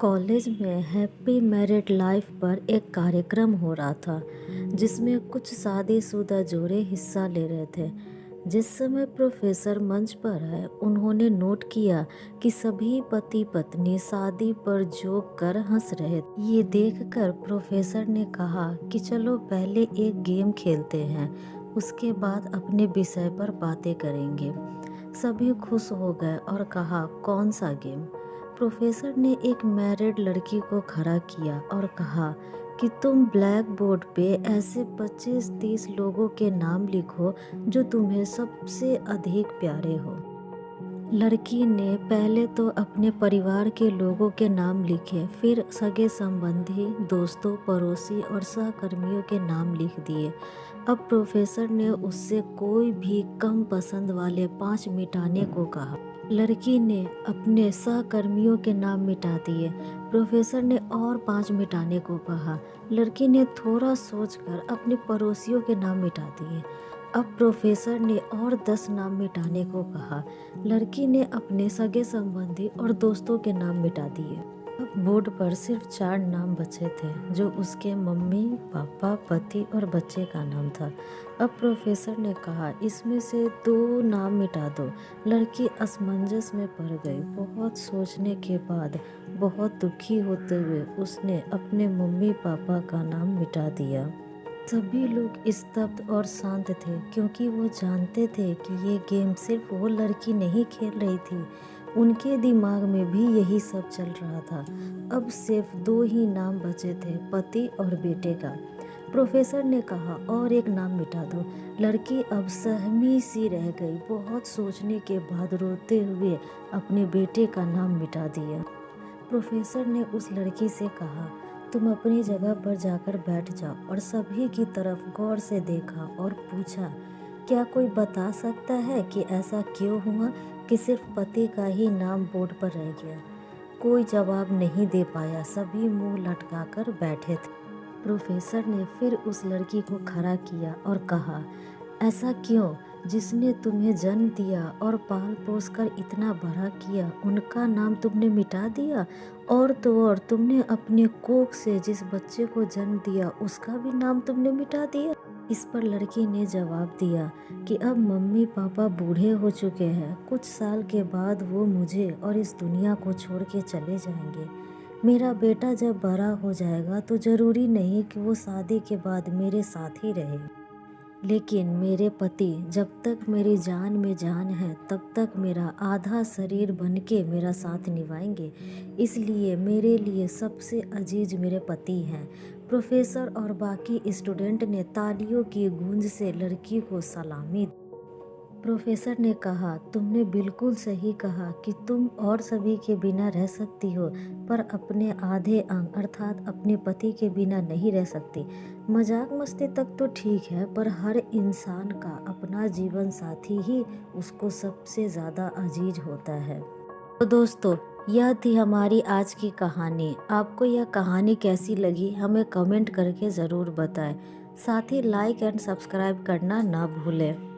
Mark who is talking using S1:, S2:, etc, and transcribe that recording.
S1: College में happy married life पर एक कार्यक्रम हो रहा था जिसमें कुछ शादीशुदा जोड़े हिस्सा ले रहे थे। जिस समय प्रोफेसर मंच पर आए उन्होंने नोट किया कि सभी पति पत्नी शादी पर जोक कर हंस रहे थे। ये देखकर प्रोफेसर ने कहा कि चलो पहले एक गेम खेलते हैं, उसके बाद अपने विषय पर बातें करेंगे। सभी खुश हो गए और कहा, कौन सा गेम? प्रोफेसर ने एक मैरिड लड़की को खड़ा किया और कहा कि तुम ब्लैक बोर्ड पे ऐसे 25-30 लोगों के नाम लिखो जो तुम्हें सबसे अधिक प्यारे हो। लड़की ने पहले तो अपने परिवार के लोगों के नाम लिखे, फिर सगे संबंधी, दोस्तों, पड़ोसी और सहकर्मियों के नाम लिख दिए। अब प्रोफेसर ने उससे कोई भी कम पसंद वाले 5 मिटाने को कहा। लड़की ने अपने सहकर्मियों के नाम मिटा दिए। प्रोफेसर ने और 5 मिटाने को कहा। लड़की ने थोड़ा सोचकर अपने पड़ोसियों के नाम मिटा दिए। अब प्रोफेसर ने और 10 नाम मिटाने को कहा। लड़की ने अपने सगे संबंधी और दोस्तों के नाम मिटा दिए। अब बोर्ड पर सिर्फ 4 नाम बचे थे, जो उसके मम्मी, पापा, पति और बच्चे का नाम था। अब प्रोफेसर ने कहा, इसमें से 2 नाम मिटा दो। लड़की असमंजस में पड़ गई। बहुत सोचने के बाद, बहुत दुखी होते हुए उसने अपने मम्मी पापा का नाम मिटा दिया। सभी लोग स्तब्ध और शांत थे, क्योंकि वो जानते थे कि ये गेम सिर्फ वो लड़की नहीं खेल रही थी, उनके दिमाग में भी यही सब चल रहा था। अब सिर्फ 2 ही नाम बचे थे, पति और बेटे का। प्रोफेसर ने कहा, और एक नाम मिटा दो। लड़की अब सहमी सी रह गई। बहुत सोचने के बाद रोते हुए अपने बेटे का नाम मिटा दिया। प्रोफेसर ने उस लड़की से कहा, तुम अपनी जगह पर जाकर बैठ जाओ, और सभी की तरफ गौर से देखा और पूछा, क्या कोई बता सकता है कि ऐसा क्यों हुआ कि सिर्फ पति का ही नाम बोर्ड पर रह गया? कोई जवाब नहीं दे पाया। सभी मुंह लटकाकर बैठे थे। प्रोफेसर ने फिर उस लड़की को खड़ा किया और कहा, ऐसा क्यों? जिसने तुम्हें जन्म दिया और पाल पोस कर इतना बड़ा किया, उनका नाम तुमने मिटा दिया। और तो और तुमने अपने कोख से जिस बच्चे को जन्म दिया, उसका भी नाम तुमने मिटा दिया। इस पर लड़की ने जवाब दिया कि अब मम्मी पापा बूढ़े हो चुके हैं। कुछ साल के बाद वो मुझे और इस दुनिया को छोड़ के चले जाएंगे। मेरा बेटा जब बड़ा हो जाएगा तो ज़रूरी नहीं कि वो शादी के बाद मेरे साथ ही रहे, लेकिन मेरे पति जब तक मेरी जान में जान है तब तक मेरा आधा शरीर बनके मेरा साथ निभाएंगे। इसलिए मेरे लिए सबसे अजीज मेरे पति हैं। प्रोफेसर और बाकी स्टूडेंट ने तालियों की गूंज से लड़की को सलामी दी। प्रोफेसर ने कहा, तुमने बिल्कुल सही कहा कि तुम और सभी के बिना रह सकती हो, पर अपने आधे अंग अर्थात अपने पति के बिना नहीं रह सकती। मजाक मस्ती तक तो ठीक है, पर हर इंसान का अपना जीवन साथी ही उसको सबसे ज़्यादा अजीज होता है। तो दोस्तों, यह थी हमारी आज की कहानी। आपको यह कहानी कैसी लगी हमें कमेंट करके ज़रूर बताएं। साथ ही लाइक एंड सब्सक्राइब करना ना भूलें।